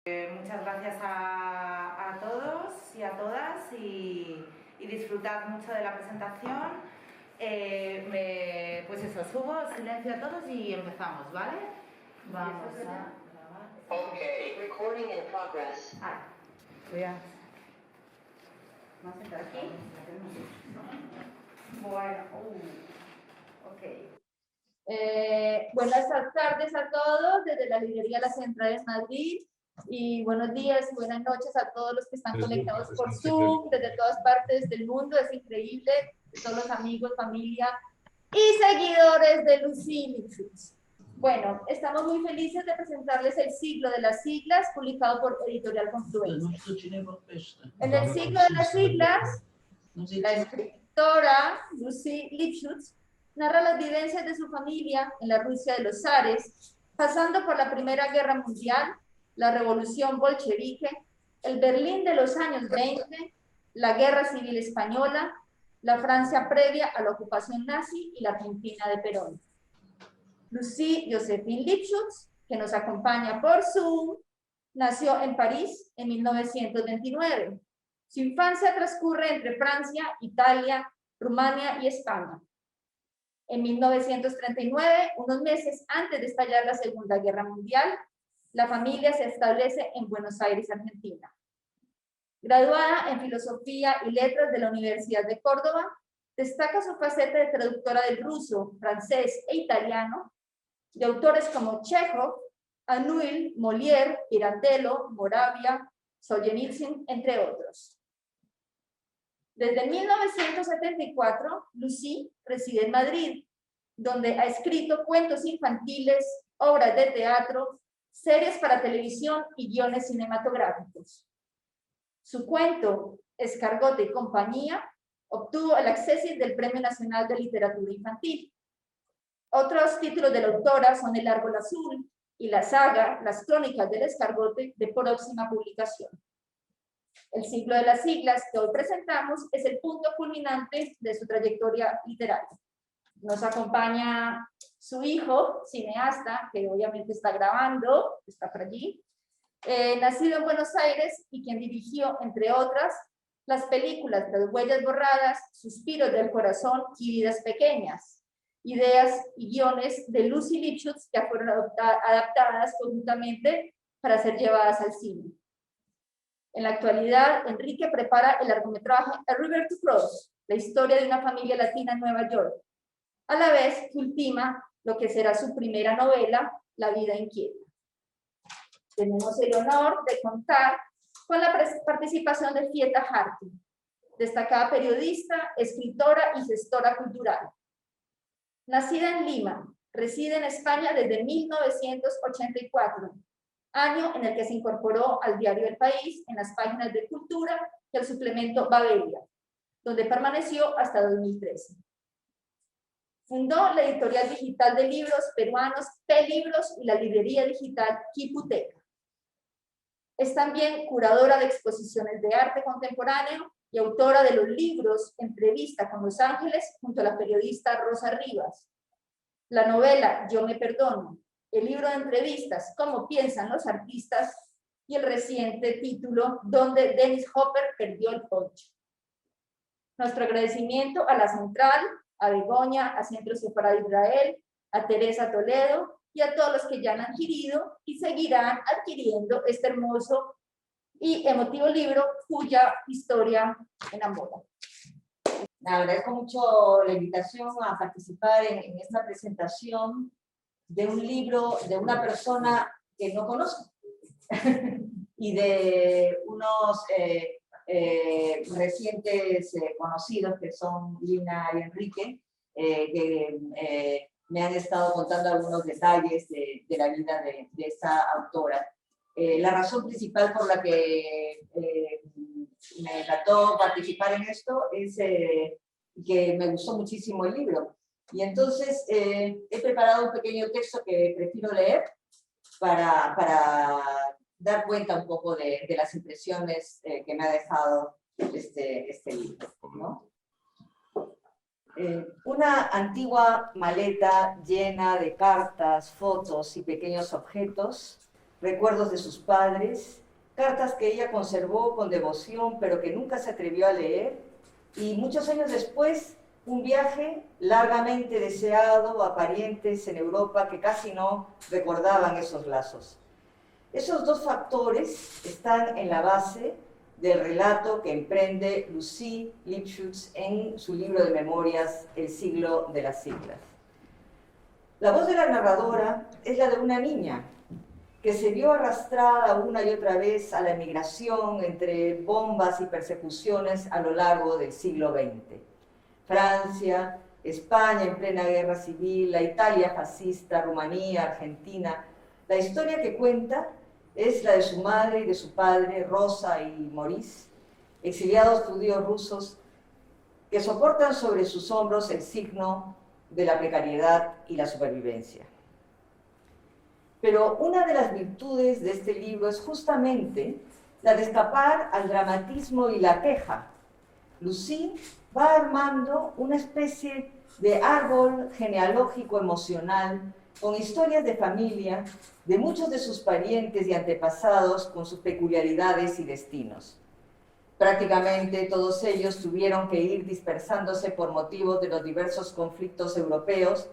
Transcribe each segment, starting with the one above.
Muchas gracias a todos y a todas y disfrutad mucho de la presentación. Pues eso, subo silencio a todos y empezamos, ¿vale? Vamos a grabar. Okay, recording in progress. Voy a... ¿Vamos a entrar aquí? Bueno, ok. Buenas tardes a todos desde la librería La Central en Madrid y buenos días y buenas noches a todos los que están conectados por Zoom desde todas partes del mundo. Es increíble, todos los amigos, familia y seguidores de Lucy Lipschutz. Bueno, estamos muy felices de presentarles El siglo de las siglas, publicado por Editorial Confluencia. En El siglo de las siglas, la escritora Lucy Lipschutz narra las vivencias de su familia en la Rusia de los zares, pasando por la Primera Guerra Mundial, la Revolución Bolchevique, el Berlín de los años 20, la Guerra Civil Española, la Francia previa a la ocupación nazi y la Argentina de Perón. Lucy Josephine Lipschutz, que nos acompaña por Zoom, nació en París en 1929. Su infancia transcurre entre Francia, Italia, Rumania y España. En 1939, unos meses antes de estallar la Segunda Guerra Mundial, la familia se establece en Buenos Aires, Argentina. Graduada en Filosofía y Letras de la Universidad de Córdoba, destaca su faceta de traductora del ruso, francés e italiano, de autores como Chekhov, Anouilh, Molière, Pirandello, Moravia, Solzhenitsyn, entre otros. Desde 1974, Lucy reside en Madrid, donde ha escrito cuentos infantiles, obras de teatro, series para televisión y guiones cinematográficos. Su cuento, Escargote y compañía, obtuvo el acceso del Premio Nacional de Literatura Infantil. Otros títulos de la autora son El árbol azul y la saga Las crónicas del escargote, de próxima publicación. El siglo de las siglas que hoy presentamos es el punto culminante de su trayectoria literaria. Nos acompaña su hijo, cineasta, que obviamente está grabando, está por allí, nacido en Buenos Aires y quien dirigió, entre otras, las películas Las huellas borradas, Suspiros del corazón y Vidas pequeñas, ideas y guiones de Lucy Lipschutz que fueron adaptadas conjuntamente para ser llevadas al cine. En la actualidad, Enrique prepara el largometraje A River to Cross, la historia de una familia latina en Nueva York, a la vez que ultima lo que será su primera novela, La vida inquieta. Tenemos el honor de contar con la participación de Fieta Harty, destacada periodista, escritora y gestora cultural. Nacida en Lima, reside en España desde 1984, año en el que se incorporó al diario El País en las páginas de cultura y al suplemento Babelia, donde permaneció hasta 2013. Fundó la editorial digital de libros peruanos P-Libros y la librería digital Quiputeca. Es también curadora de exposiciones de arte contemporáneo y autora de los libros Entrevista con Los Ángeles junto a la periodista Rosa Rivas, la novela Yo me perdono, el libro de entrevistas Cómo piensan los artistas y el reciente título Donde Dennis Hopper perdió el poncho. Nuestro agradecimiento a la Central, a Begoña, a Centro Separado Israel, a Teresa Toledo y a todos los que ya han adquirido y seguirán adquiriendo este hermoso y emotivo libro cuya historia enamora. Agradezco mucho la invitación a participar en esta presentación de un libro de una persona que no conozco y de unos recientes conocidos que son Lina y Enrique, que me han estado contando algunos detalles de la vida de esta autora. La razón principal por la que me encantó participar en esto es que me gustó muchísimo el libro. Y entonces he preparado un pequeño texto que prefiero leer para dar cuenta un poco de las impresiones que me ha dejado este libro, ¿no? Una antigua maleta llena de cartas, fotos y pequeños objetos recuerdos de sus padres, cartas que ella conservó con devoción pero que nunca se atrevió a leer, y muchos años después un viaje largamente deseado a parientes en Europa que casi no recordaban esos lazos. Esos dos factores están en la base del relato que emprende Lucy Lipschutz en su libro de memorias El siglo de las siglas. La voz de la narradora es la de una niña que se vio arrastrada una y otra vez a la emigración entre bombas y persecuciones a lo largo del siglo XX. Francia, España en plena guerra civil, la Italia fascista, Rumanía, Argentina. La historia que cuenta es la de su madre y de su padre, Rosa y Maurice, exiliados judíos rusos que soportan sobre sus hombros el signo de la precariedad y la supervivencia. Pero una de las virtudes de este libro es justamente la de escapar al dramatismo y la queja. Lucy va armando una especie de árbol genealógico emocional con historias de familia de muchos de sus parientes y antepasados con sus peculiaridades y destinos. Prácticamente todos ellos tuvieron que ir dispersándose por motivos de los diversos conflictos europeos,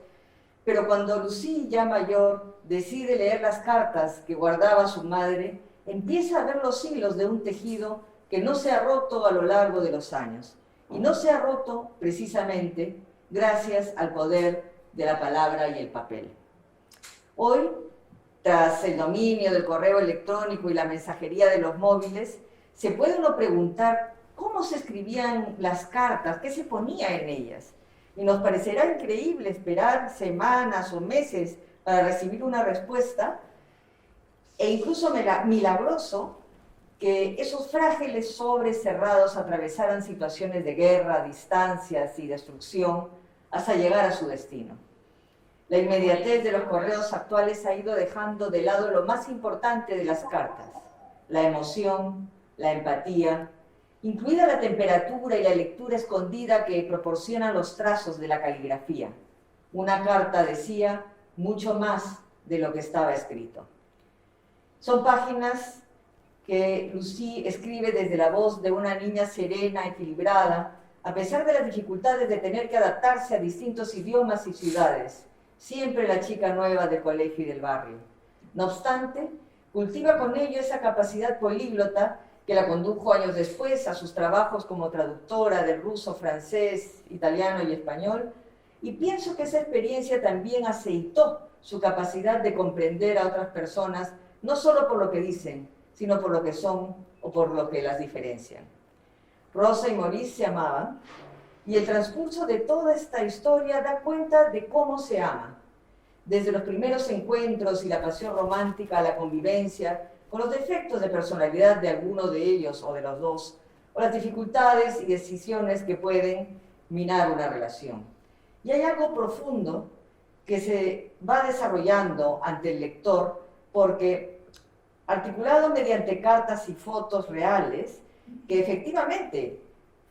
pero cuando Lucy, ya mayor, decide leer las cartas que guardaba su madre, empieza a ver los hilos de un tejido que no se ha roto a lo largo de los años. Y no se ha roto precisamente gracias al poder de la palabra y el papel. Hoy, tras el dominio del correo electrónico y la mensajería de los móviles, se puede uno preguntar cómo se escribían las cartas, qué se ponía en ellas. Y nos parecerá increíble esperar semanas o meses para recibir una respuesta, e incluso milagroso que esos frágiles sobres cerrados atravesaran situaciones de guerra, distancias y destrucción hasta llegar a su destino. La inmediatez de los correos actuales ha ido dejando de lado lo más importante de las cartas, la emoción, la empatía, incluida la temperatura y la lectura escondida que proporcionan los trazos de la caligrafía. Una carta decía mucho más de lo que estaba escrito. Son páginas que Lucy escribe desde la voz de una niña serena, equilibrada, a pesar de las dificultades de tener que adaptarse a distintos idiomas y ciudades, siempre la chica nueva del colegio y del barrio. No obstante, cultiva con ello esa capacidad políglota que la condujo años después a sus trabajos como traductora del ruso, francés, italiano y español, y pienso que esa experiencia también aceitó su capacidad de comprender a otras personas, no solo por lo que dicen, sino por lo que son o por lo que las diferencian. Rosa y Maurice se amaban, y el transcurso de toda esta historia da cuenta de cómo se ama, desde los primeros encuentros y la pasión romántica a la convivencia, con los defectos de personalidad de alguno de ellos o de los dos, o las dificultades y decisiones que pueden minar una relación. Y hay algo profundo que se va desarrollando ante el lector, porque articulado mediante cartas y fotos reales, que efectivamente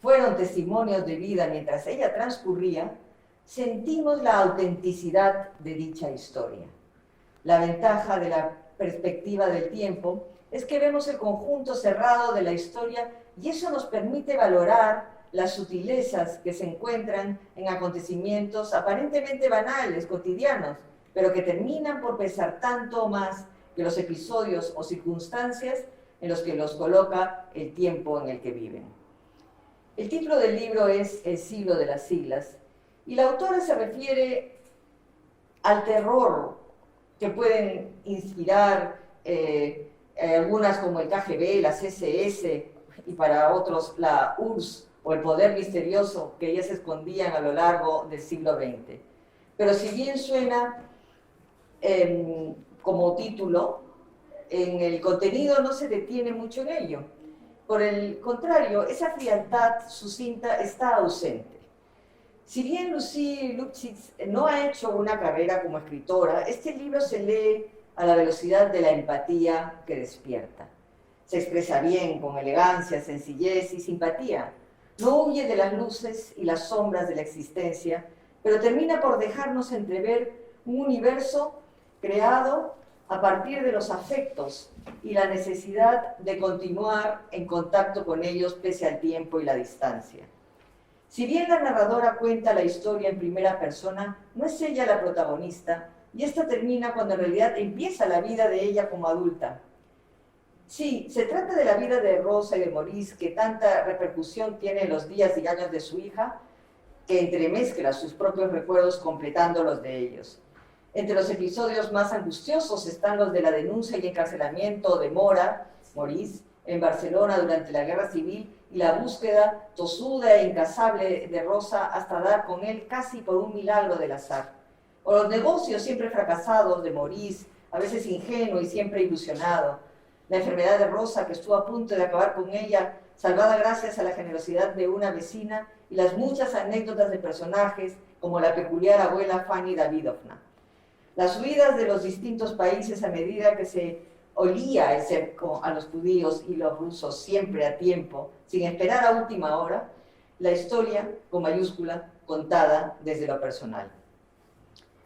fueron testimonios de vida mientras ella transcurría, sentimos la autenticidad de dicha historia. La ventaja de la perspectiva del tiempo es que vemos el conjunto cerrado de la historia y eso nos permite valorar las sutilezas que se encuentran en acontecimientos aparentemente banales, cotidianos, pero que terminan por pesar tanto más que los episodios o circunstancias en los que los coloca el tiempo en el que viven. El título del libro es El siglo de las siglas y la autora se refiere al terror que pueden inspirar algunas como el KGB, la CSS y para otros la URSS o el poder misterioso que ellas escondían a lo largo del siglo XX. Pero si bien suena como título, en el contenido no se detiene mucho en ello. Por el contrario, esa frialdad sucinta está ausente. Si bien Lucy Lipschutz no ha hecho una carrera como escritora, este libro se lee a la velocidad de la empatía que despierta. Se expresa bien, con elegancia, sencillez y simpatía. No huye de las luces y las sombras de la existencia, pero termina por dejarnos entrever un universo creado a partir de los afectos y la necesidad de continuar en contacto con ellos pese al tiempo y la distancia. Si bien la narradora cuenta la historia en primera persona, no es ella la protagonista, y esta termina cuando en realidad empieza la vida de ella como adulta. Sí, se trata de la vida de Rosa y de Maurice, que tanta repercusión tiene en los días y años de su hija, que entremezcla sus propios recuerdos completando los de ellos. Entre los episodios más angustiosos están los de la denuncia y encarcelamiento de Mora, Maurice, en Barcelona durante la Guerra Civil, y la búsqueda tosuda e incansable de Rosa hasta dar con él casi por un milagro del azar. O los negocios siempre fracasados de Maurice, a veces ingenuo y siempre ilusionado. La enfermedad de Rosa, que estuvo a punto de acabar con ella, salvada gracias a la generosidad de una vecina, y las muchas anécdotas de personajes, como la peculiar abuela Fanny Davidovna. Las huidas de los distintos países a medida que se olía el cerco a los judíos y los rusos siempre a tiempo, sin esperar a última hora, la historia, con mayúscula, contada desde lo personal.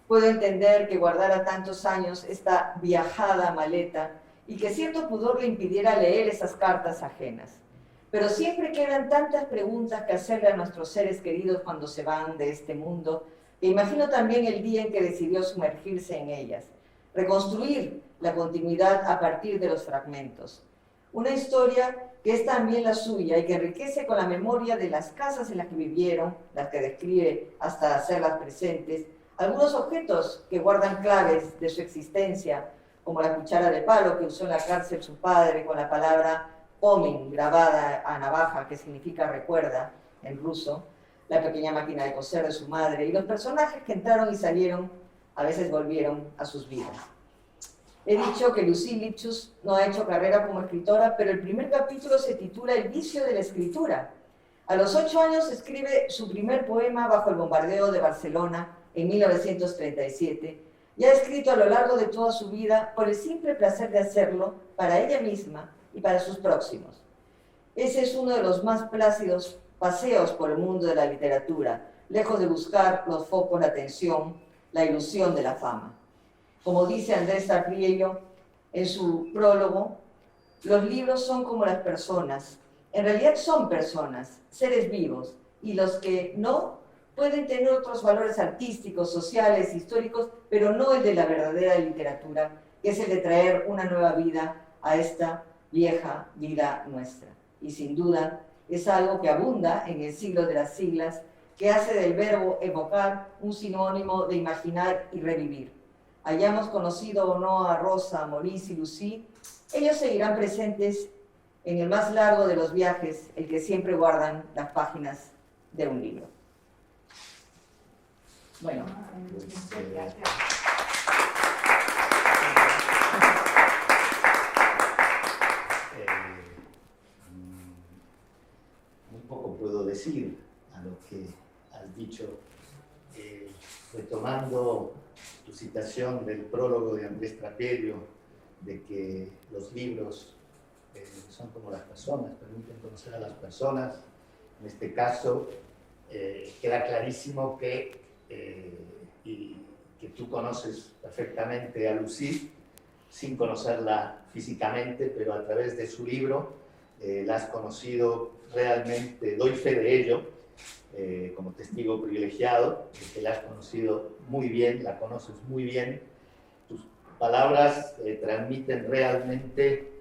Puedo entender que guardara tantos años esta viajada maleta y que cierto pudor le impidiera leer esas cartas ajenas. Pero siempre quedan tantas preguntas que hacerle a nuestros seres queridos cuando se van de este mundo, e imagino también el día en que decidió sumergirse en ellas, reconstruir la continuidad a partir de los fragmentos. Una historia que es también la suya y que enriquece con la memoria de las casas en las que vivieron, las que describe hasta hacerlas presentes, algunos objetos que guardan claves de su existencia, como la cuchara de palo que usó en la cárcel su padre con la palabra pomin grabada a navaja, que significa recuerda en ruso, la pequeña máquina de coser de su madre, y los personajes que entraron y salieron, a veces volvieron a sus vidas. He dicho que Lucie Lipschutz no ha hecho carrera como escritora, pero el primer capítulo se titula El vicio de la escritura. A los 8 años escribe su primer poema bajo el bombardeo de Barcelona en 1937, y ha escrito a lo largo de toda su vida por el simple placer de hacerlo para ella misma y para sus próximos. Ese es uno de los más plácidos paseos por el mundo de la literatura, lejos de buscar los focos de atención, la ilusión de la fama. Como dice Andrés Sarriello en su prólogo, los libros son como las personas. En realidad son personas, seres vivos, y los que no pueden tener otros valores artísticos, sociales, históricos, pero no el de la verdadera literatura, que es el de traer una nueva vida a esta vieja vida nuestra. Y sin duda es algo que abunda en el siglo de las siglas, que hace del verbo evocar un sinónimo de imaginar y revivir. Hayamos conocido o no a Rosa, a Maurice y Lucie, ellos seguirán presentes en el más largo de los viajes, el que siempre guardan las páginas de un libro. Bueno. Muy poco puedo decir a lo que has dicho, retomando tu citación del prólogo de Andrés Traperio, de que los libros son como las personas, permiten conocer a las personas. En este caso, queda clarísimo que tú conoces perfectamente a Lucie, sin conocerla físicamente, pero a través de su libro la has conocido realmente, doy fe de ello, como testigo privilegiado, de que la has conocido muy bien, la conoces muy bien. Tus palabras transmiten realmente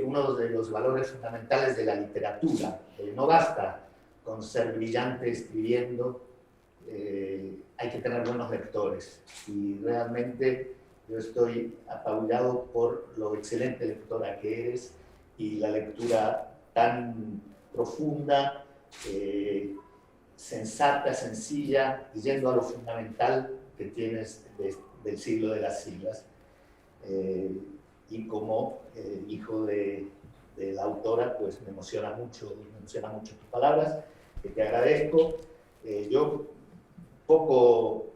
uno de los valores fundamentales de la literatura. No basta con ser brillante escribiendo, hay que tener buenos lectores. Y realmente yo estoy apabullado por lo excelente lectora que eres y la lectura tan profunda, sensata, sencilla, y yendo a lo fundamental que tienes del siglo de las siglas. Y como hijo de la autora, pues me emociona mucho tus palabras, que te agradezco. Yo poco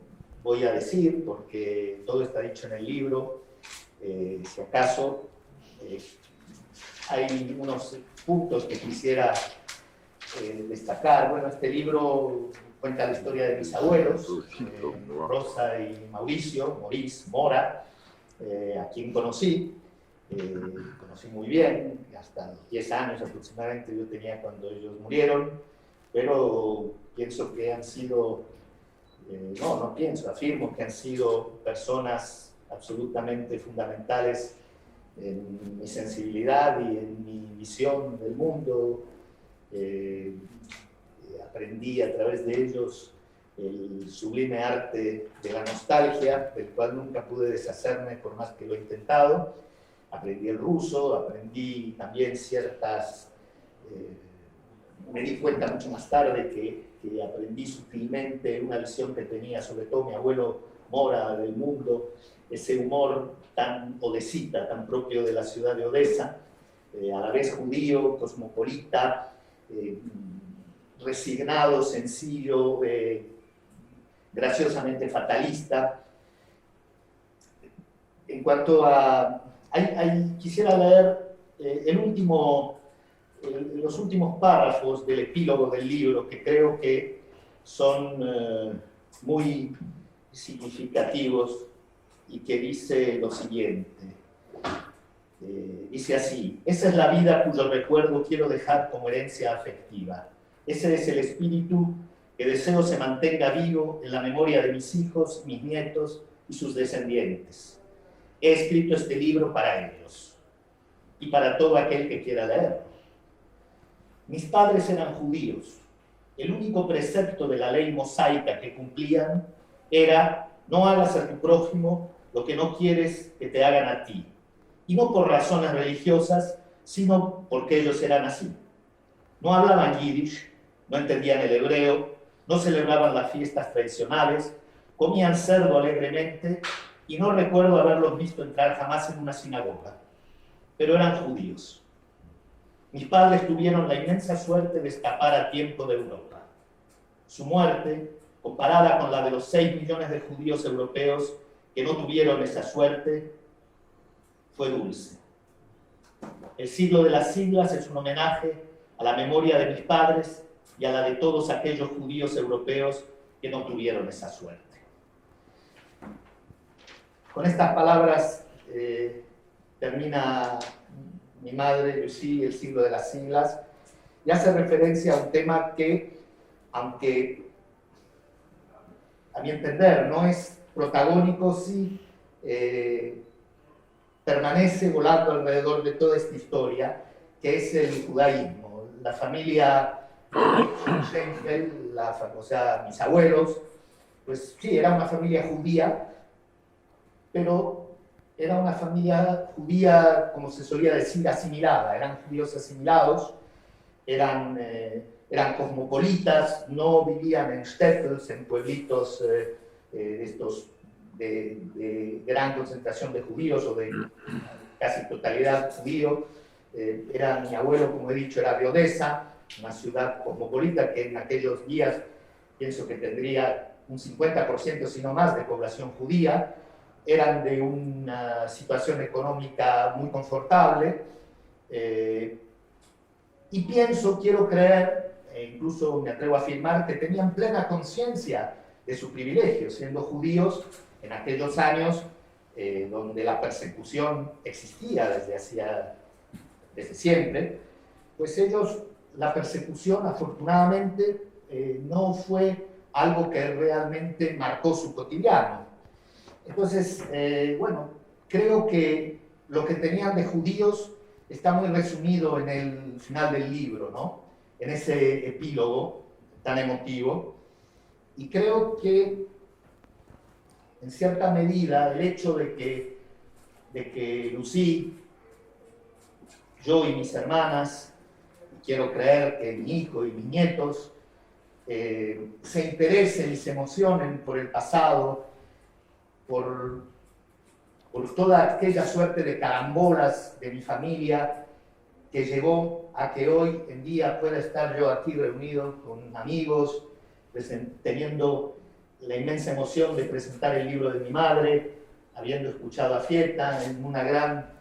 voy a decir, porque todo está dicho en el libro. Si acaso hay unos puntos que quisiera destacar. Bueno, este libro cuenta la historia de mis abuelos, Rosa y Mauricio, Maurice, Mora, a quien conocí muy bien, hasta los 10 años aproximadamente yo tenía cuando ellos murieron, pero pienso que han sido, no pienso, afirmo que han sido personas absolutamente fundamentales en mi sensibilidad y en mi visión del mundo. Aprendí a través de ellos el sublime arte de la nostalgia, del cual nunca pude deshacerme por más que lo he intentado. Aprendí el ruso, aprendí también me di cuenta mucho más tarde que aprendí sutilmente una visión que tenía sobre todo mi abuelo Mora del mundo, ese humor tan odesita, tan propio de la ciudad de Odesa, a la vez judío, cosmopolita, resignado, sencillo, graciosamente fatalista. En cuanto a... quisiera leer los últimos párrafos del epílogo del libro, que creo que son muy significativos y que dice lo siguiente. Dice así: esa es la vida cuyo recuerdo quiero dejar como herencia afectiva. Ese es el espíritu que deseo se mantenga vivo en la memoria de mis hijos, mis nietos y sus descendientes. He escrito este libro para ellos y para todo aquel que quiera leerlo. Mis padres eran judíos. El único precepto de la ley mosaica que cumplían era: no hagas a tu prójimo lo que no quieres que te hagan a ti. Y no por razones religiosas, sino porque ellos eran así. No hablaban yiddish, no entendían el hebreo, no celebraban las fiestas tradicionales, comían cerdo alegremente y no recuerdo haberlos visto entrar jamás en una sinagoga. Pero eran judíos. Mis padres tuvieron la inmensa suerte de escapar a tiempo de Europa. Su muerte, comparada con la de los 6 millones de judíos europeos que no tuvieron esa suerte, fue dulce. El siglo de las siglas es un homenaje a la memoria de mis padres y a la de todos aquellos judíos europeos que no tuvieron esa suerte. Con estas palabras termina mi madre, Lucie, el siglo de las siglas, y hace referencia a un tema que, aunque a mi entender no es protagónico, sí permanece volando alrededor de toda esta historia, que es el judaísmo. La familia Schenkel, o sea, mis abuelos, pues sí, era una familia judía, pero era una familia judía, como se solía decir, asimilada. Eran judíos asimilados, eran cosmopolitas, no vivían en shtetls, en pueblitos de gran concentración de judíos o de casi totalidad judío. Mi abuelo, como he dicho, era de Odesa, una ciudad cosmopolita que en aquellos días pienso que tendría un 50%, si no más, de población judía. Eran de una situación económica muy confortable, y quiero creer, e incluso me atrevo a afirmar, que tenían plena conciencia de su privilegio, siendo judíos en aquellos años donde la persecución existía desde siempre. Pues ellos, la persecución afortunadamente no fue algo que realmente marcó su cotidiano. Entonces, creo que lo que tenían de judíos está muy resumido en el final del libro, ¿no? En ese epílogo tan emotivo. Y creo que, en cierta medida, el hecho de que Lucie, yo y mis hermanas, y quiero creer que mi hijo y mis nietos, se interesen y se emocionen por el pasado, por toda aquella suerte de carambolas de mi familia que llevó a que hoy en día pueda estar yo aquí reunido con amigos, teniendo la inmensa emoción de presentar el libro de mi madre, habiendo escuchado a Fieta en una gran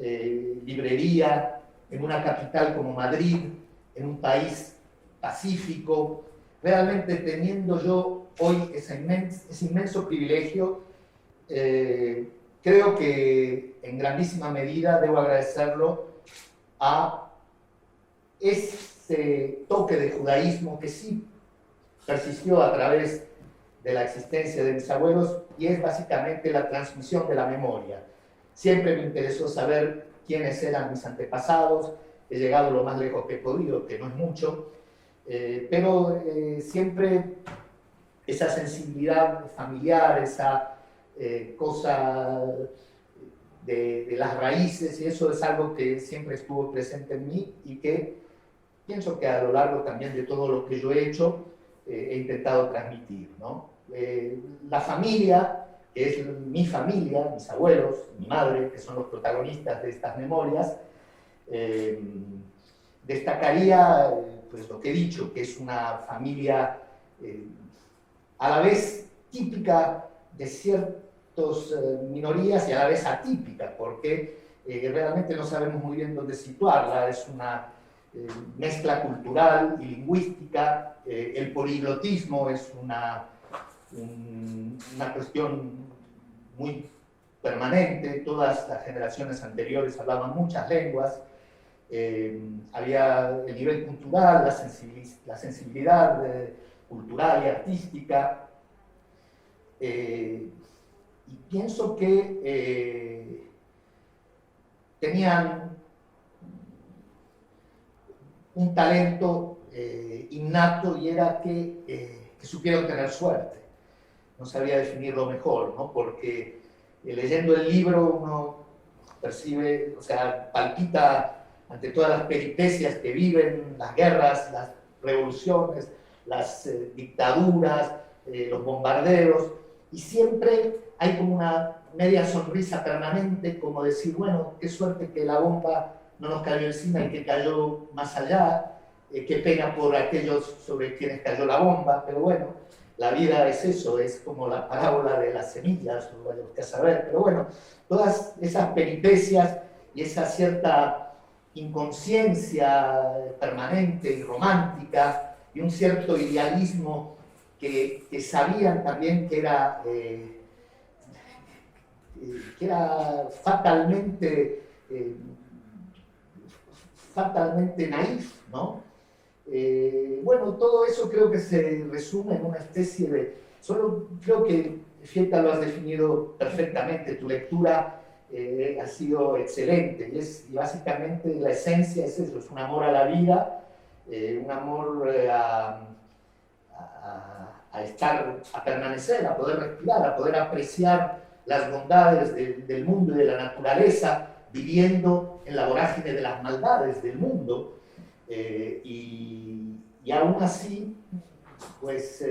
librería, en una capital como Madrid, en un país pacífico, realmente teniendo yo hoy ese inmenso privilegio creo que en grandísima medida debo agradecerlo a ese toque de judaísmo que sí persistió a través de la existencia de mis abuelos, y es básicamente la transmisión de la memoria. Siempre me interesó saber quiénes eran mis antepasados, he llegado lo más lejos que he podido, que no es mucho, pero siempre esa sensibilidad familiar, esa cosa de las raíces, y eso es algo que siempre estuvo presente en mí y que pienso que a lo largo también de todo lo que yo he hecho he intentado transmitir, ¿no? La familia, que es mi familia, mis abuelos, mi madre, que son los protagonistas de estas memorias, destacaría pues lo que he dicho, que es una familia a la vez típica de ciertas minorías y a la vez atípica, porque realmente no sabemos muy bien dónde situarla. Es una mezcla cultural y lingüística. El poliglotismo es una cuestión muy permanente. Todas las generaciones anteriores hablaban muchas lenguas. Había el nivel cultural, la sensibilidad cultural y artística. Y pienso que tenían un talento innato, y era que supieron tener suerte. No sabía definirlo mejor, ¿no? Porque leyendo el libro uno percibe, o sea, palpita ante todas las peripecias que viven, las guerras, las revoluciones, las dictaduras, los bombardeos, y siempre hay como una media sonrisa permanente, como decir, bueno, qué suerte que la bomba no nos cayó encima y que cayó más allá, qué pena por aquellos sobre quienes cayó la bomba, pero bueno, la vida es eso, es como la parábola de las semillas, o vaya usted a saber, pero bueno, todas esas peripecias y esa cierta inconsciencia permanente y romántica y un cierto idealismo que sabían también que era fatalmente naif, ¿no? Bueno, todo eso creo que se resume en una especie de... Solo creo que, Fieta, lo has definido perfectamente. Tu lectura ha sido excelente, y básicamente la esencia es eso, es un amor a la vida, un amor a estar, a permanecer, a poder respirar, a poder apreciar las bondades del mundo y de la naturaleza, viviendo en la vorágine de las maldades del mundo, y aún así, pues,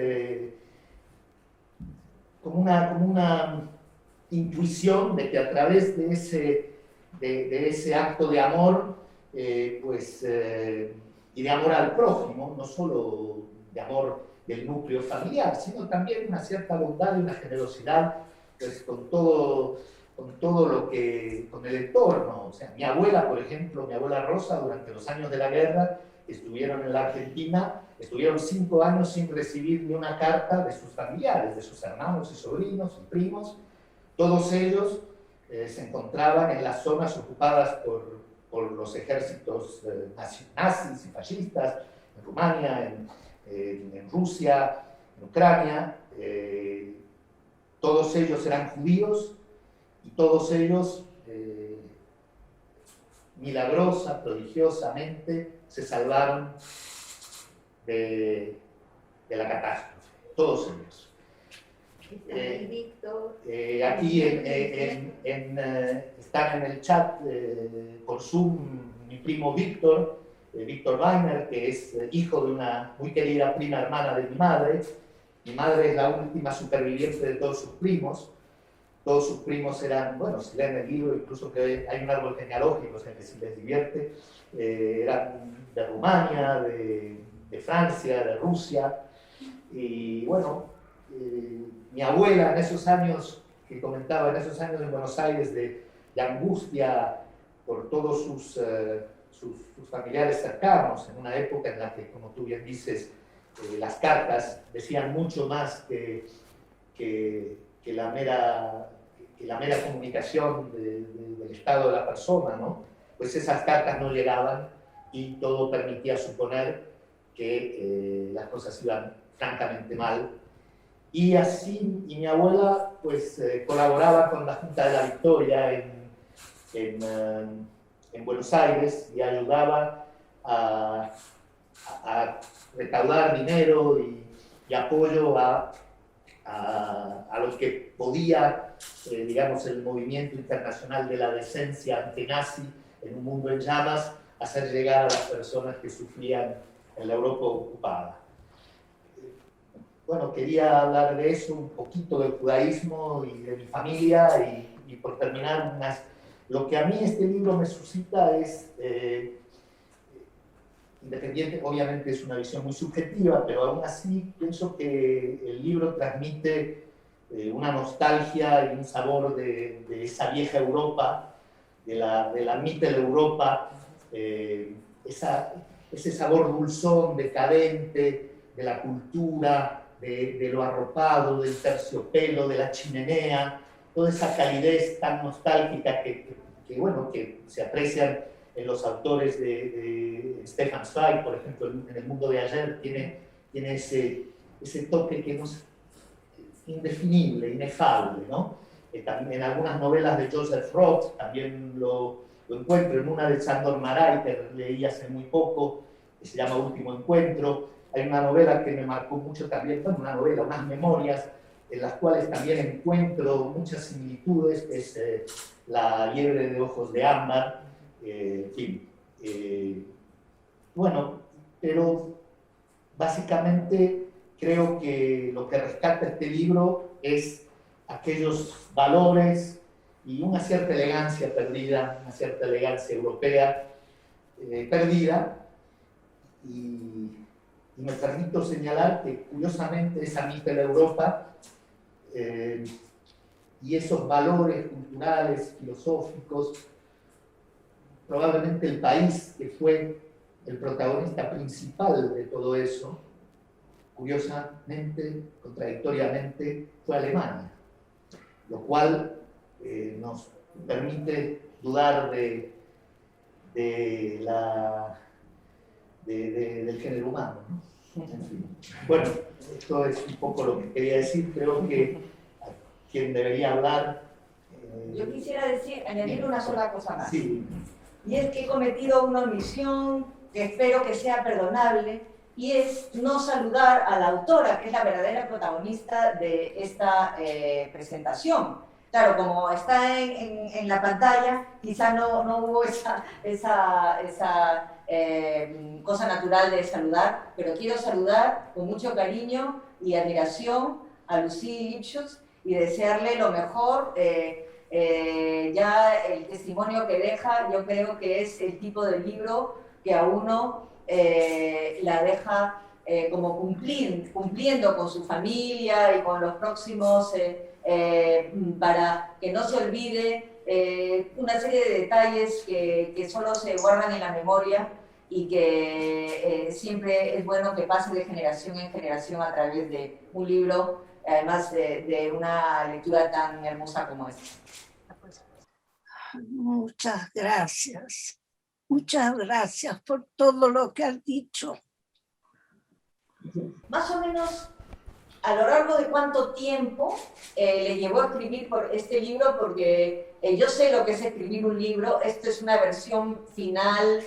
como una intuición de que a través de ese acto de amor, y de amor al prójimo, no solo de amor del núcleo familiar, sino también una cierta bondad y una generosidad, pues, con todo lo que, con el entorno. O sea, mi abuela, por ejemplo, mi abuela Rosa, durante los años de la guerra, estuvieron en la Argentina, estuvieron 5 años sin recibir ni una carta de sus familiares, de sus hermanos y sobrinos y primos. Todos ellos se encontraban en las zonas ocupadas por los ejércitos nazis y fascistas, en Rumania, en Rusia, en Ucrania. Todos ellos eran judíos, y todos ellos, milagrosa, prodigiosamente, se salvaron de la catástrofe. Todos ellos. Aquí están en el chat por Zoom mi primo Víctor Weiner, que es hijo de una muy querida prima hermana de mi madre. Mi madre es la última superviviente de todos sus primos. Todos sus primos eran, bueno, si leen el libro, incluso que hay un árbol genealógico, o sea, que si les divierte, eran de Rumania, de Francia, de Rusia. Y bueno, mi abuela en esos años, que comentaba, en esos años en Buenos Aires de angustia por todos sus familiares cercanos, en una época en la que, como tú bien dices, las cartas decían mucho más que la mera que la mera comunicación del estado de la persona, ¿no? Pues esas cartas no llegaban y todo permitía suponer que las cosas iban francamente mal. Y así, y mi abuela pues colaboraba con la Junta de la Victoria en Buenos Aires y ayudaba a recaudar dinero y apoyo a lo que podía, digamos, el movimiento internacional de la decencia antinazi en un mundo en llamas, hacer llegar a las personas que sufrían en la Europa ocupada. Bueno, quería hablar de eso, un poquito del judaísmo y de mi familia, y por terminar, lo que a mí este libro me suscita es, independiente, obviamente es una visión muy subjetiva, pero aún así pienso que el libro transmite una nostalgia y un sabor de esa vieja Europa, de la Mitteleuropa, ese sabor dulzón, decadente, de la cultura, de lo arropado, del terciopelo, de la chimenea, toda esa calidez tan nostálgica que se aprecian en los autores de Stefan Zweig, por ejemplo, en El mundo de ayer, tiene ese toque que no es indefinible, inefable, ¿no? También en algunas novelas de Joseph Roth también lo encuentro, en una de Sándor Márai que leí hace muy poco, que se llama Último Encuentro. Hay una novela que me marcó mucho también, bueno, unas memorias en las cuales también encuentro muchas similitudes, que es La liebre de ojos de ámbar, en fin. Bueno, pero básicamente creo que lo que rescata este libro es aquellos valores y una cierta elegancia perdida, una cierta elegancia europea perdida, y me permito señalar que curiosamente esa Mitteleuropa y esos valores culturales, filosóficos, probablemente el país que fue el protagonista principal de todo eso, curiosamente, contradictoriamente, fue Alemania, lo cual nos permite dudar del género humano, ¿no? En fin. Bueno, esto es un poco lo que quería decir. Creo que quien debería hablar... Yo quisiera añadir una sola cosa más. Sí. Y es que he cometido una omisión que espero que sea perdonable, y es no saludar a la autora, que es la verdadera protagonista de esta presentación. Claro, como está en la pantalla, quizá no hubo esa cosa natural de saludar, pero quiero saludar con mucho cariño y admiración a Lucie Lipschutz y desearle lo mejor. Ya el testimonio que deja, yo creo que es el tipo de libro que a uno la deja como cumpliendo con su familia y con los próximos, para que no se olvide una serie de detalles que solo se guardan en la memoria, y que siempre es bueno que pase de generación en generación a través de un libro, además de una lectura tan hermosa como esta. Muchas gracias por todo lo que has dicho. Más o menos, ¿a lo largo de cuánto tiempo le llevó a escribir por este libro? Porque yo sé lo que es escribir un libro. Esto es una versión final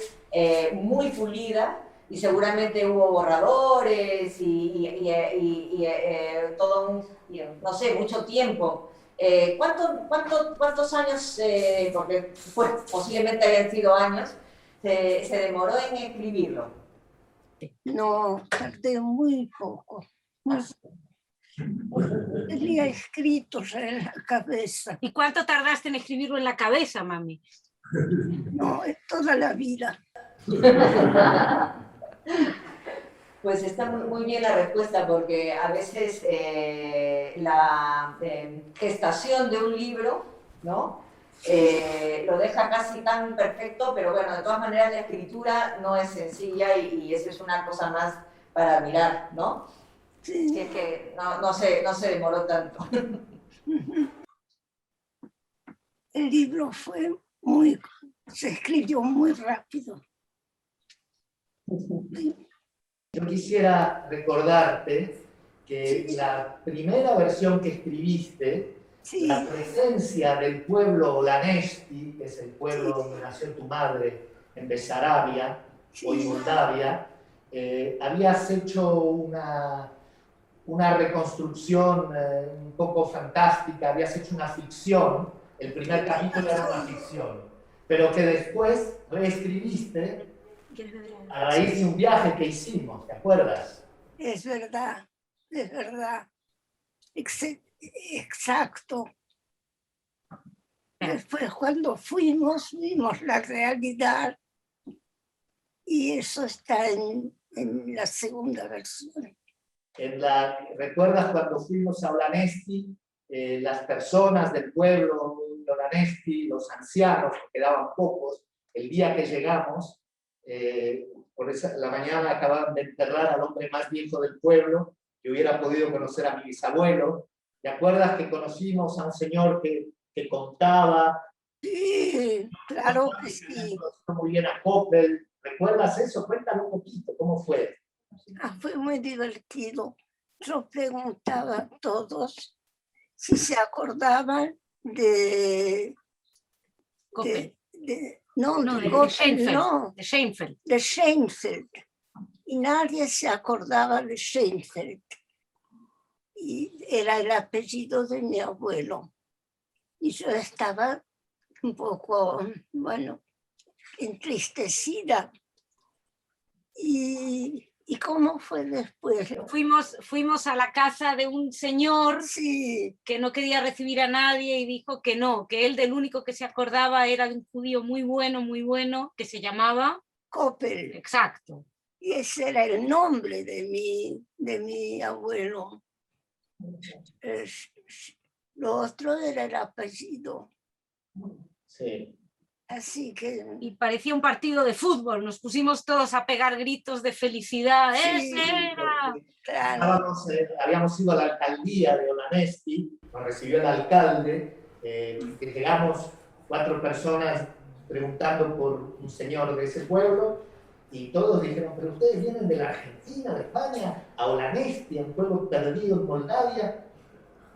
muy pulida, y seguramente hubo borradores y todo no sé, mucho tiempo. ¿Cuántos años, porque pues, posiblemente hayan sido años, se demoró en escribirlo? No, tardé muy poco. Tenía escritos en la cabeza. ¿Y cuánto tardaste en escribirlo en la cabeza, mami? No, es toda la vida. Pues está muy bien la respuesta, porque a veces la gestación de un libro, ¿no? Lo deja casi tan perfecto, pero bueno, de todas maneras la escritura no es sencilla, y eso es una cosa más para admirar, ¿no? Sí. Si es que no se demoró tanto. el libro se escribió muy rápido. Yo quisiera recordarte que la primera versión que escribiste, Sí, la presencia del pueblo Olanesti, que es el pueblo donde nació tu madre, en Besarabia, hoy sí, Moldavia, habías hecho una reconstrucción un poco fantástica, habías hecho una ficción, el primer capítulo era una ficción, pero que después reescribiste a raíz de un viaje que hicimos, ¿te acuerdas? es verdad, es verdad. Exacto. Después cuando fuimos, vimos la realidad y eso está en la segunda versión. ¿Recuerdas cuando fuimos a Olanesti? Las personas del pueblo de Olanesti, los ancianos, que quedaban pocos, el día que llegamos, la mañana acababan de enterrar al hombre más viejo del pueblo, que hubiera podido conocer a mi bisabuelo. ¿Te acuerdas que conocimos a un señor que contaba? Sí, claro que sí. Muy bien a Coppel. ¿Recuerdas eso? Cuéntalo un poquito, ¿cómo fue? Fue muy divertido. Yo preguntaba a todos si se acordaban Coppel. no, No, de de Coppel, Seinfeld. no, De Seinfeld. de Seinfeld. Y nadie se acordaba de Seinfeld. Y era el apellido de mi abuelo. Y yo estaba un poco, bueno, entristecida. ¿Y cómo fue después? Fuimos a la casa de un señor Sí, que no quería recibir a nadie y dijo que no, que él del único que se acordaba era de un judío muy bueno, que se llamaba Coppel. Exacto. Y ese era el nombre de mi abuelo. Lo otro era el apellido. Sí. Así que... Y parecía un partido de fútbol, nos pusimos todos a pegar gritos de felicidad. Sí, ¡Ese era! claro. Habíamos ido a la alcaldía de Olanesti, nos recibió el alcalde, que llegamos 4 personas preguntando por un señor de ese pueblo, y todos dijeron, pero ustedes vienen de la Argentina, de España, a Olanesti, un pueblo perdido en Moldavia,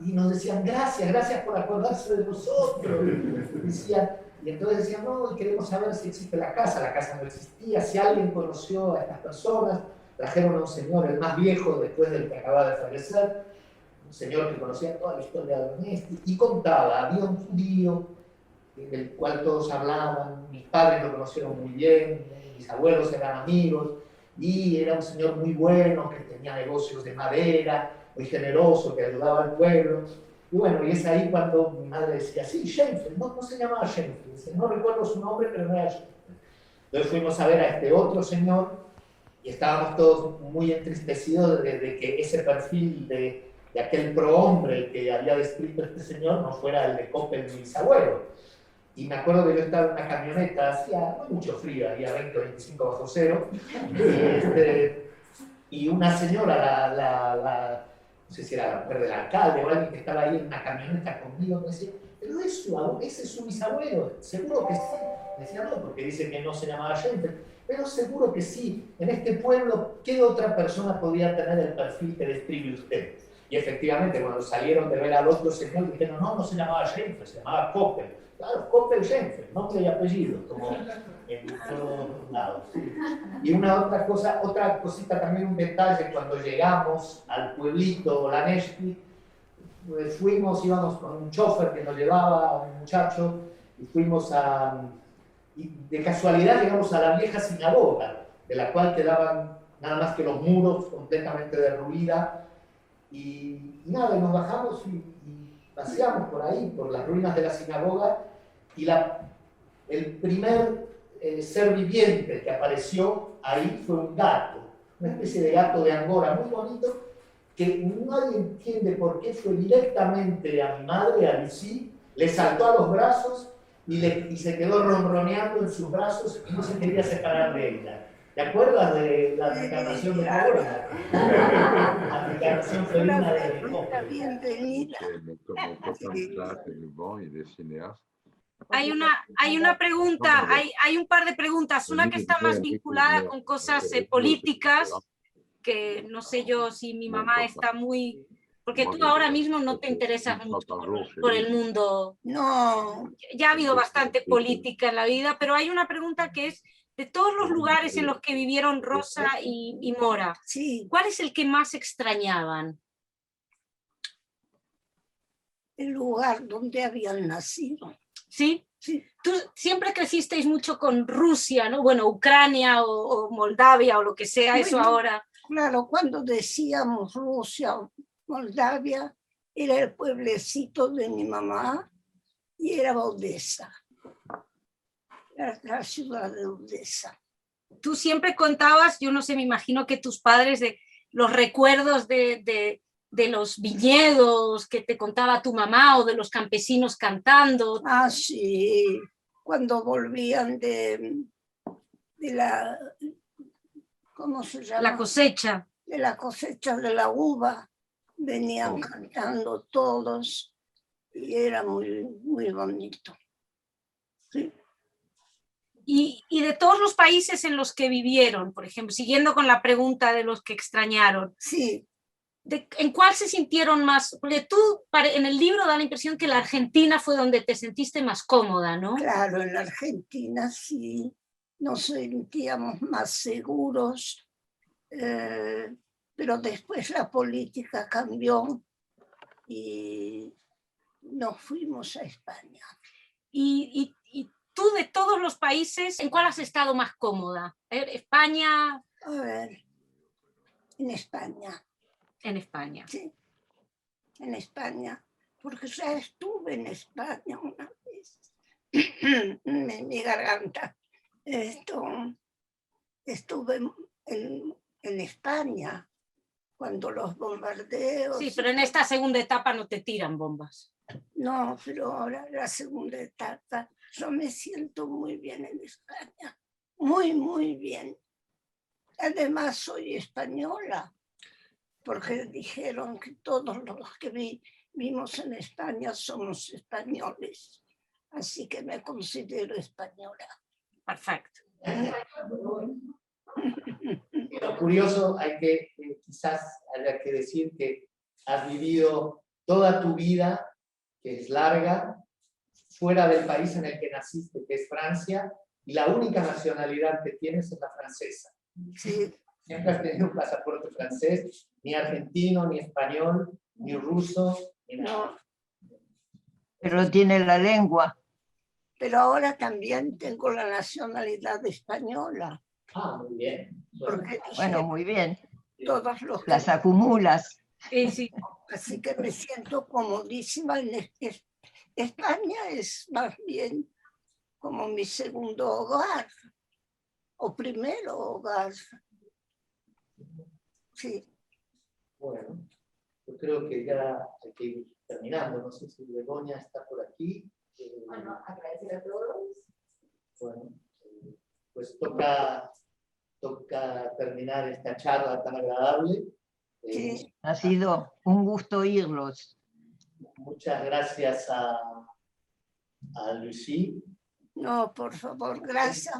y nos decían, gracias por acordarse de nosotros. Y entonces decían, no, queremos saber si existe la casa no existía, si alguien conoció a estas personas. Trajeron a un señor, el más viejo después del que acaba de fallecer, un señor que conocía toda la historia de Olanesti, y contaba, había un judío del cual todos hablaban, mis padres lo conocieron muy bien, mis abuelos eran amigos, y era un señor muy bueno, que tenía negocios de madera, muy generoso, que ayudaba al pueblo. Y bueno, y es ahí cuando mi madre decía, sí, Seinfeld, no se llamaba Seinfeld, no recuerdo su nombre, pero no era Seinfeld. Entonces fuimos a ver a este otro señor, y estábamos todos muy entristecidos de que ese perfil de aquel prohombre que había descrito este señor no fuera el de Coppel, mi bisabuelo. Y me acuerdo que yo estaba en una camioneta, hacía no mucho frío, había 20 o 25 bajo cero, y una señora, no sé si era la mujer del alcalde o alguien que estaba ahí en una camioneta conmigo, me decía, pero ese es su bisabuelo, seguro que sí. Me decía, no, porque dice que no se llamaba Seinfeld, pero seguro que sí. En este pueblo, ¿qué otra persona podía tener el perfil que describe usted? Y efectivamente, cuando salieron de ver al otro señor, dijeron, no se llamaba Seinfeld, se llamaba Coppel. Claro, Coppel Seinfeld, nombre y apellido, como en todos lados. Sí. Y otra cosita también, un detalle, cuando llegamos al pueblito Olanesti, pues íbamos con un chofer que nos llevaba, un muchacho, y y de casualidad llegamos a la vieja sinagoga, de la cual quedaban nada más que los muros completamente derruidas, y nada, nos bajamos y paseamos por ahí, por las ruinas de la sinagoga, y el primer ser viviente que apareció ahí fue un gato, una especie de gato de Angora muy bonito, que nadie entiende por qué fue directamente a mi madre, a Lucy, le saltó a los brazos y se quedó ronroneando en sus brazos y no se quería separar de ella. ¿Te acuerdas de la reencarnación de Angora? La reencarnación felina de Coppel. Bienvenida. Mon copain de classe, Louvain, il est cinéaste. Hay una pregunta, hay un par de preguntas, una que está más vinculada con cosas políticas, que no sé yo si mi mamá está muy... Porque tú ahora mismo no te interesas mucho por el mundo. No, Ya ha habido bastante política en la vida, pero hay una pregunta que es, de todos los lugares en los que vivieron Rosa y Mora, sí, ¿cuál es el que más extrañaban? el lugar donde habían nacido. ¿Sí? Sí. Tú siempre crecisteis mucho con Rusia, ¿no? Bueno, Ucrania o Moldavia o lo que sea, eso Bueno, ahora. Claro, cuando decíamos Rusia o Moldavia, era el pueblecito de mi mamá y era Odessa, la ciudad de Odessa. Tú siempre contabas, yo no sé, me imagino que tus padres, de los recuerdos de los viñedos que te contaba tu mamá o de los campesinos cantando. Ah, sí, cuando volvían de la, ¿cómo se llama? La cosecha. De la cosecha de la uva, venían cantando todos y era muy, muy bonito. Sí. Y de todos los países en los que vivieron, por ejemplo, siguiendo con la pregunta de los que extrañaron, Sí, ¿en cuál se sintieron más? Porque tú en el libro da la impresión que la Argentina fue donde te sentiste más cómoda, ¿no? claro, en la Argentina sí nos sentíamos más seguros, pero después la política cambió y nos fuimos a España. Y tú de todos los países, ¿en cuál has estado más cómoda? ¿España? A ver, en España. En España. Sí, en España, porque ya estuve en España una vez. Mi garganta. Estuve en España cuando los bombardeos. Sí, pero en esta segunda etapa no te tiran bombas. No, pero ahora la segunda etapa, yo me siento muy bien en España, muy, muy bien. Además soy española, porque dijeron que todos los que vivimos en España somos españoles, así que me considero española. Perfecto. Lo curioso, quizás haya que decir que has vivido toda tu vida, que es larga, fuera del país en el que naciste, que es Francia, y la única nacionalidad que tienes es la francesa. Sí. Siempre has tenido un pasaporte francés, ni argentino, ni español, ni ruso, ni nada. No, Pero tiene la lengua. pero ahora también tengo la nacionalidad española. Ah, muy bien. Porque Bueno, muy bien. todos los que... Las acumulas. Sí. Así que me siento comodísima. España es más bien como mi segundo hogar, o primero hogar. Sí. Bueno, yo creo que ya hay que ir terminando. No sé si Begoña está por aquí. Bueno, agradecer a todos. Bueno, pues toca terminar esta charla tan agradable. Sí. Ha sido un gusto oírlos. Muchas gracias a Lucy. No, por favor, gracias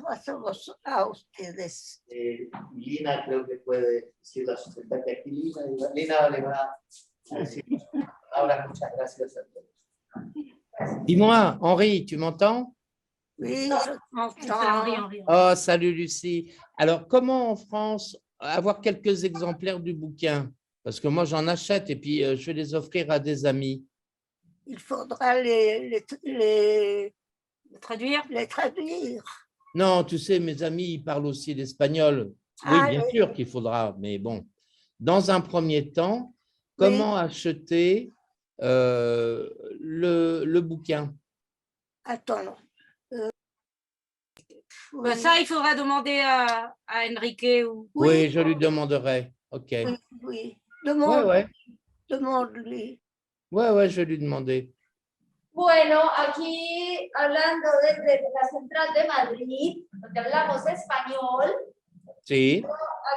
a ustedes. Lina creo que puede decir la sociedad que aquí. Lina le va a decir ahora muchas gracias a todos. Dis-moi, Henri, tu m'entends? Oui, je m'entends. Oh, salut Lucie. Alors, comment en France avoir quelques exemplaires du bouquin? Parce que moi, j'en achète et puis je vais les offrir à des amis. Il faudra les Traduire? les traduire. Non, tu sais, mes amis, ils parlent aussi l'espagnol. Oui, Ah, bien oui. sûr qu'il faudra, mais bon. Dans un premier temps, comment acheter le bouquin? Attends. Ben, ça, il faudra demander à Enrique. Oui, je lui demanderai. OK. Oui. Ouais. Demande-lui. Ouais, je vais lui demander. Bueno, aquí hablando desde la central de Madrid, donde hablamos español, Sí.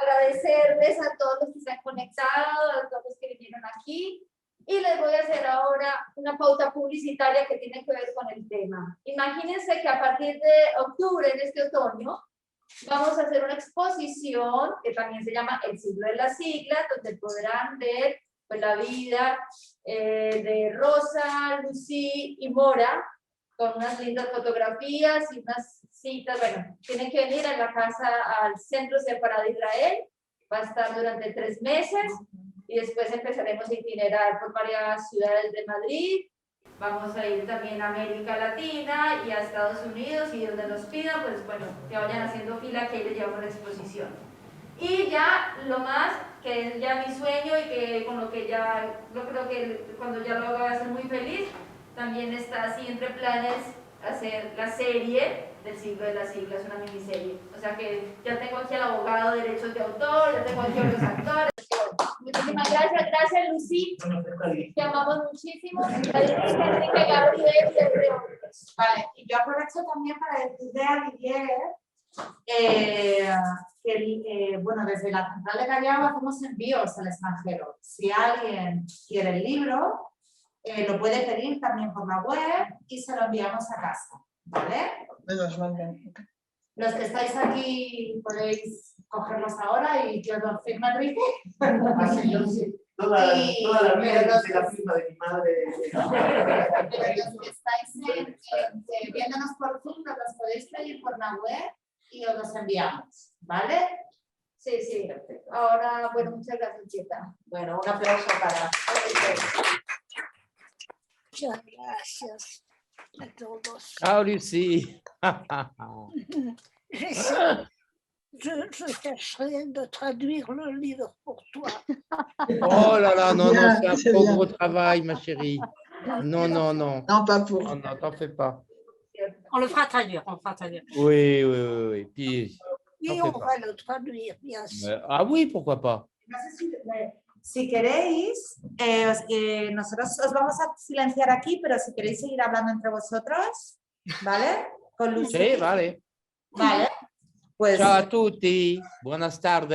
agradecerles a todos los que se han conectado, a todos los que vinieron aquí. Y les voy a hacer ahora una pauta publicitaria que tiene que ver con el tema. Imagínense que a partir de octubre, en este otoño, vamos a hacer una exposición que también se llama El siglo de las siglas, donde podrán ver pues, la vida de Rosa, Lucy y Mora, con unas lindas fotografías y unas citas. Bueno, tienen que venir a la casa, al Centro Separado de Israel. Va a estar durante 3 meses y después empezaremos a itinerar por varias ciudades de Madrid. Vamos a ir también a América Latina y a Estados Unidos, y donde nos pidan, pues bueno, que vayan haciendo fila, que ahí les llevamos la exposición. Y ya lo más, que es ya mi sueño y que con lo que ya, yo creo que cuando ya lo haga voy a ser muy feliz, también está así entre planes hacer la serie del siglo de las siglas, una miniserie. O sea que ya tengo aquí al abogado de derechos de autor, ya tengo aquí a los actores. Muchísimas gracias, gracias Lucy, te amamos muchísimo. Enrique, Gabriel y Andrea. Vale, y yo aprovecho también para decirle a Didier que, bueno, desde la central de Callao hacemos envíos al extranjero. Si alguien quiere el libro, lo puede pedir también por la web y se lo enviamos a casa, ¿vale? Los que estáis aquí podéis cogerlos ahora y yo los firmo Enrique. Así yo sí. Toda la vida hice la firma de mi madre. Pero los que estáis viéndonos por Zoom, nos los podéis pedir por la web y os los enviamos, ¿vale? Sí, sí. Ahora, bueno, muchas gracias, Chita. Bueno, un aplauso para... Muchas gracias a todos. Ciao Lucie. Je tâcherai de traduire le livre pour toi. Oh là là, non, non, c'est un trop gros travail, ma chérie. Non, non, non. Non, pas pour. Non, non, t'en fais pas. On le fera traduire, on le fera traduire. Oui, oui, oui, oui. Puis, Et t'en on fais pas. va le traduire, bien sûr. Ah oui, pourquoi pas. No sé si queréis, nosotros os vamos a silenciar aquí, pero si queréis seguir hablando entre vosotros, ¿vale? Con Lucy. Sí, vale. Vale. Pues Ciao a tutti. Buenas tardes.